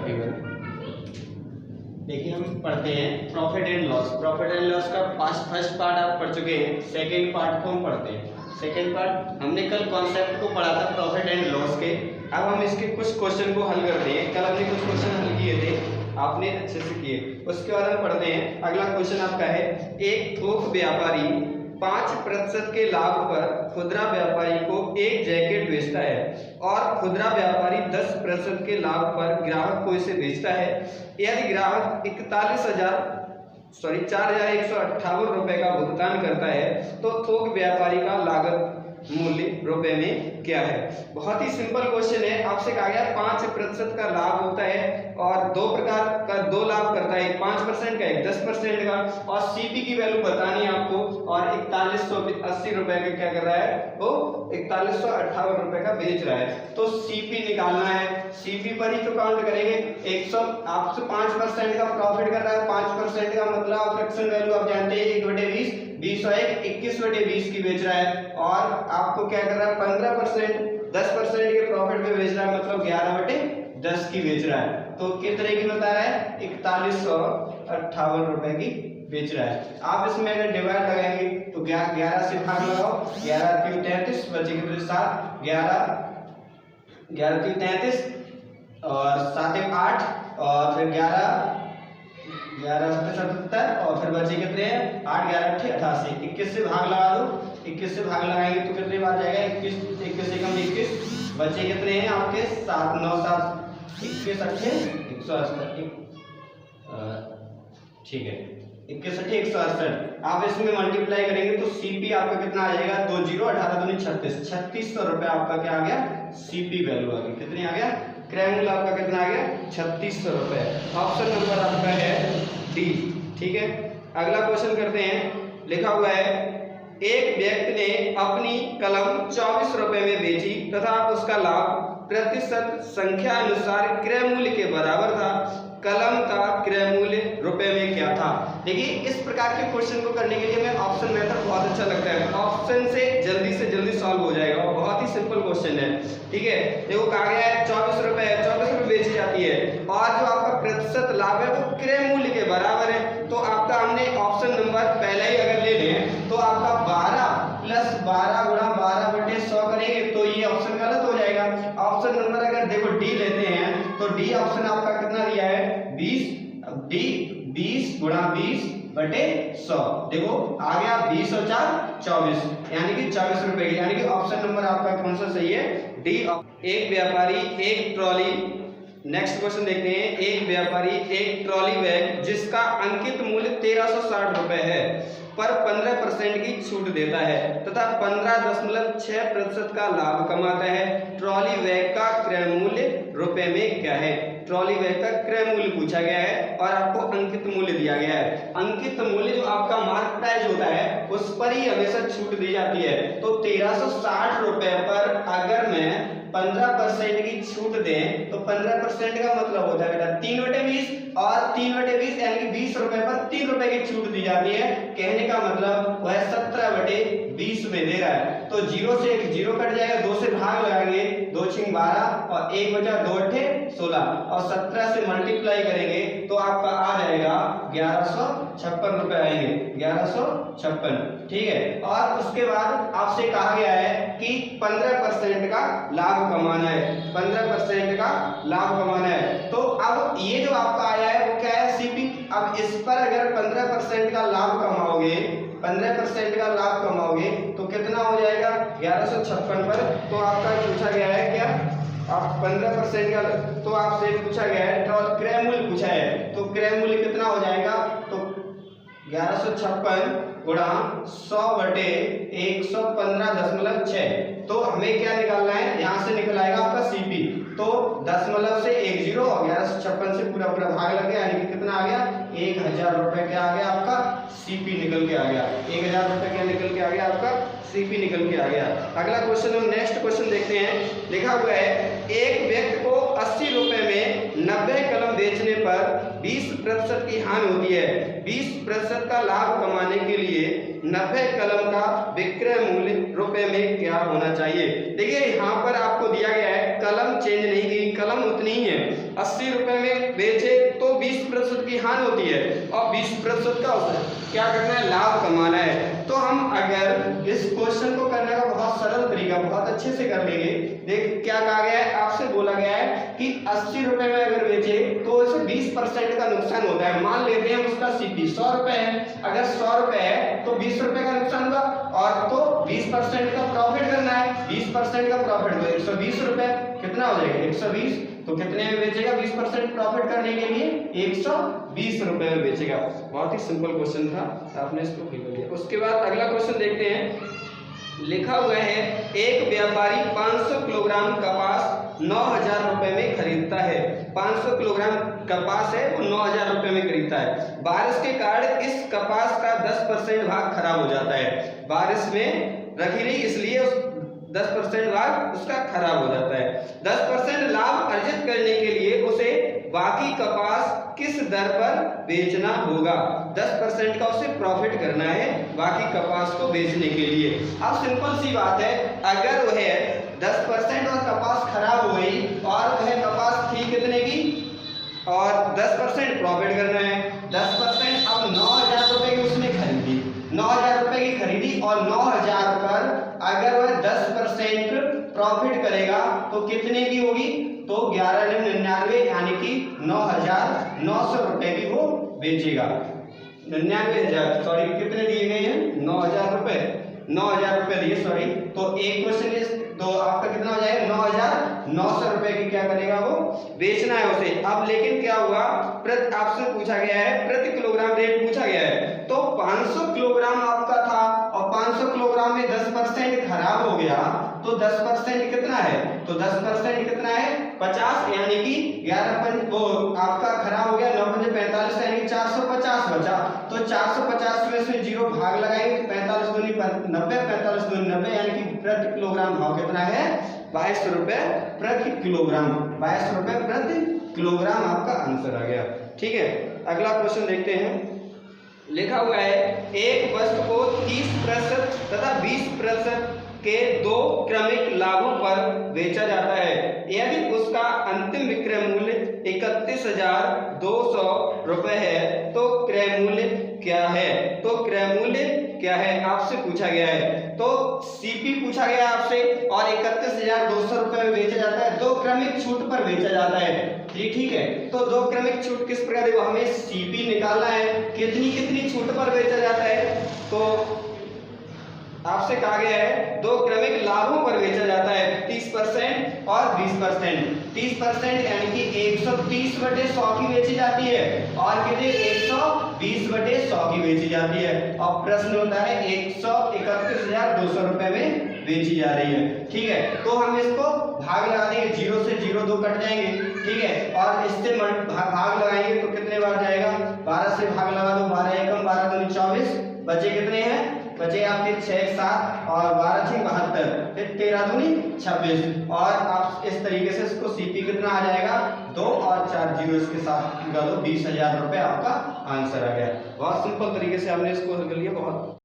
तकरीबन। देखिए हम पढ़ते हैं profit and loss. Profit and loss का फर्स्ट पार्ट आप पढ़ चुके हैं, सेकेंड पार्ट को हम पढ़ते हैं। सेकेंड पार्ट हमने कल कॉन्सेप्ट को पढ़ा था प्रॉफिट एंड लॉस के। अब हम इसके कुछ क्वेश्चन को हल करते हैं। कल हमने कुछ क्वेश्चन हल किए थे, आपने अच्छे से किए। उसके बाद हम पढ़ते हैं अगला क्वेश्चन आपका है, एक थोक व्यापारी 5% के लाभ पर खुदरा व्यापारी को एक जैकेट बेचता है और खुदरा व्यापारी 10% के लाभ पर ग्राहक को इसे बेचता है। यदि ग्राहक 4,158 रुपए का भुगतान करता है तो थोक व्यापारी का लागत मूल्य रुपए में क्या है। बहुत ही सिंपल क्वेश्चन है। आपसे कहा गया 5% का लाभ होता है और दो प्रकार का दो लाभ करता है, 5% का, 10% का, और सीपी की वैल्यू बतानी है आपको। और 4180 रुपए का क्या कर रहा है, वो 4158 रुपए का बेच रहा है। तो सीपी निकालना है, सीपी पर ही तो काउंट करेंगे। 100 आपसे 5% का प्रॉफिट कर रहा है, 5% का मतलब फ्रैक्शन वैल्यू आप जानते हैं 1/20, 20 और 21/20 की बेच रहा है। और आपको क्या कर रहा है 15%, 10% के प्रॉफिट में बेच रहा है, मतलब 11/10 की बेच रहा है। तो कितने की बता रहा है, 4158 रुपए की बेच रहा है। आप इसमें अगर डिवाइड लगाएंगे तो 11 से भाग लगाओ, 11 3 33 बचे कितने 7, 11 3 33 और 7 1 8 और फिर 11 77 और फिर बचे कितने हैं 8 11 88। 21 से भाग लगा दो, 21 से भाग लगाएंगे तो कितने बार जाएगा 21 एकम 21, बचे कितने हैं आपके 7 9 7 21 8 168। ठीक है 21 8 168। आप इसमें मल्टीप्लाई करेंगे तो सीपी आपका कितना आ जाएगा 20 18 दूनी 36, 3600 रुपए आपका क्या आ गया सीपी वैल्यू आ गई। कितनी आ गया, क्रय मूल्य आपका कितना आ गया 3600 रुपए। ऑप्शन नंबर आपका है डी। ठीक है अगला क्वेश्चन करते हैं। लिखा हुआ है, एक व्यक्ति ने अपनी कलम 24 रुपए में बेची तथा उसका लाभ प्रतिशत संख्या अनुसार क्रय मूल्य के बराबर था। कलम का क्रय मूल्य रुपए में क्या था। देखिए इस प्रकार के क्वेश्चन को करने के लिए हमें ऑप्शन मेथड बहुत अच्छा लगता है। ऑप्शन से जल्दी सॉल्व हो जाएगा और बहुत ही सिंपल क्वेश्चन है। ठीक है देखो कहा गया है 24 रुपए बेची जाती है और जो आपका प्रतिशत लाभ है वो क्रय मूल्य के बराबर है। तो आपका हमने ऑप्शन नंबर पहले ही अगर ले लें तो आपका 12 + 12 × 12/100 करेंगे तो ये ऑप्शन गलत हो जाएगा। ऑप्शन नंबर अगर देखो डी लेते हैं तो डी ऑप्शन आपका कितना दिया है 20, डी 20 × 20/100। देखो आ गया 20 और 4 24 यानी कि 24 रुपए की, यानी कि ऑप्शन नंबर आपका कौन सा सही है डी। एक व्यापारी एक ट्रॉली, नेक्स्ट क्वेश्चन देखते हैं। एक व्यापारी एक ट्रॉली बैग जिसका अंकित मूल्य 1360 रुपए है पर 15% की छूट देता है तथा 15.6% का लाभ कमाता है। ट्रॉली बैग का क्रय मूल्य रुपए में क्या है। ट्रॉली बैग का क्रय मूल्य पूछा गया है और आपको अंकित मूल्य दिया गया है। अंकित मूल्य जो आपका मार्क प्राइस होता है उस पर ही हमेशा छूट दी जाती है। तो 1360 रुपए पर अगर मैं 15% की छूट दें तो 15% का मतलब होता है बेटा 3/20 और 3/20 यानी कि 20 रुपए पर 3 रुपए की छूट दी जाती है। कहने का मतलब वह 17/20 में दे रहा है। तो 0 से 1 0 कट जाएगा, 2 से भाग लगाएंगे, 2 × 12 और 1 बचा 2 × 16 और 17 से मल्टीप्लाई करेंगे तो आपका आ जाएगा 1156 रुपए आएंगे, 1156। ठीक है और उसके बाद आपसे कहा गया है कि 15% का लाभ कमाना है, 15% का लाभ कमाना है। तो अब ये जो आपका आया है वो क्या है सीपी। अब इस पर अगर 15% का लाभ कमाओगे, 15% का लाभ कमाओगे तो कितना हो जाएगा 1156 पर। तो आपका पूछा गया है क्या, आप 15% का, तो आपसे पूछा गया है क्रय मूल्य पूछा है तो क्रय मूल्य कितना हो जाएगा। तो 1156 गुणा 100/115.6। तो हमें क्या निकालना है, यहाँ से निकल आएगा आपका सीपी। तो दशमलव से 10 और 1156 से पूरा भाग लग गया यानी कि कितना आ गया 1000 रुपए क्या आ गया आपका सीपी निकल के आ गया। 1000 रुपए क्या निकल के आ गया आपका सीपी निकल के आ गया। अगला क्वेश्चन हम नेक्स्ट क्वेश्चन देखते हैं। लिखा हुआ है, एक व्यक्ति को 80 रुपए में 90 कलम बेचने पर 20% की हानि होती है। 20% का लाभ कमाने के लिए 90 कलम का विक्रय मूल्य रुपए में क्या होना चाहिए। देखिए यहाँ पर आपको दिया गया है, कलम चेंज नहीं की, कलम उतनी ही है। 80 रुपए में बेचे तो 20% की हानि होती है और 20% का क्या करना है, लाभ कमाना है। तो हम अगर इस क्वेश्चन को करने का बहुत सरल तरीका बहुत अच्छे से कर लेंगे। देख क्या कहा गया है, आपसे बोला गया है कि 80 रुपए में अगर बेचे तो उसे 20% का नुकसान होता है। मान लेते हैं उसका सीपी 100 रुपए है, अगर 100 रुपए है तो 20 रुपए का नुकसान होगा और तो 20% का प्रॉफिट करना है। 20% का प्रॉफिट तो 120 रुपए, कितना हो जाएगा 120, तो कितने में बेचेगा 20% प्रॉफिट करने के लिए 120 रुपए में बेचेगा। बहुत ही सिंपल क्वेश्चन था, आपने इसको फिल कर दिया। उसके बाद अगला क्वेश्चन देखते हैं। लिखा हुआ है एक व्यापारी 500 किलोग्राम कपास 9000 रुपए में खरीदता है। 500 किलोग्राम कपास है वो 9000 रुपए में खरीदता है। बारिश के कारण इस कपास का 10% भाग खराब हो जाता है। बारिश में रखी रही इसलिए उस 10% भाग उसका खराब हो जाता है। 10% लाभ अर्जित करने के लिए उसे बाकी कपास किस दर पर बेचना होगा। 10% का उसे प्रॉफिट करना है बाकी कपास को बेचने के लिए। अब सिंपल सी बात है, अगर वह 10% और कपास खराब हो गई और वह कपास थी कितने की और 10% प्रॉफिट करना है। 10% अब 9000 रुपए की उसने खरीदी, 9000 रुपए की खरीदी और 9000 पर अगर वह 10% प्रॉफिट करेगा तो कितने की होगी, तो 1199 यानी कि 9900 रुपए की वो बेचेगा। 99,000 सॉरी कितने दिए गए हैं 9000 रुपए, 9000 रुपए दिए सॉरी। तो एक क्वेश्चन तो आपका कितना हो जाएगा 9900 रुपए की क्या करेगा वो बेचना है उसे। अब लेकिन क्या हुआ, आपसे पूछा गया है प्रति किलोग्राम रेट पूछा गया है। तो 500 किलोग्राम आपका था और 500 किलोग्राम में 10% खराब हो गया तो 10% कितना है, तो 10% कितना है 50, यानी कि 11 वो आपका खराब हो गया 9 पंजे 45 यानी कि 450 बचा। तो 450 में से 0 भाग लगाएंगे तो 45 दूनी 90, 45 दूनी 90 यानी कि प्रति किलोग्राम भाव कितना है 22 रुपए प्रति किलोग्राम। 22 रुपए प्रति किलोग्राम आपका आंसर आ गया। ठीक है, अगला क्वेश्चन देखते हैं। लिखा हुआ है एक वस्तु को 30% तथा 20% के दो क्रमिक लाभों पर बेचा जाता है। यदि उसका अंतिम विक्रय मूल्य 31,200 रुपए है तो क्रय मूल्य क्या है, तो क्रय मूल्य क्या है आपसे पूछा गया है। तो सीपी पूछा गया आपसे और 31,200 रुपए में बेचा जाता है, दो क्रमिक छूट पर बेचा जाता है। ठीक है, तो दो क्रमिक छूट किस प्रकार है, हमें सीपी निकालना है कितनी कितनी छूट पर बेचा जाता है। तो आपसे कहा गया है दो क्रमिक लाभों पर बेचा जाता है 30% और 20%। 30% यानी कि 130/100 की बेची जाती है और कितने 120/100 की बेची जाती है। और प्रश्न होता है 131,200 रुपए में बेची जा रही है। ठीक है, तो हम इसको भाग लगा देंगे, 0 से 0 2 कट जाएंगे। ठीक है, और इससे भाग लगाएंगे तो कितने बार जाएगा, 12 से भाग लगा दो, 12 एकम 12 दूनी 24, बचे कितने हैं, बचे आपके 6 7 और 12 6 72, फिर 13 दूनी 26। और आप इस तरीके से इसको सीपी कितना आ जाएगा 2 और 4 जीरो इसके साथ लगा दो, 20,000 रुपए आपका आंसर आ गया। बहुत सिंपल तरीके से हमने इसको कर लिया। बहुत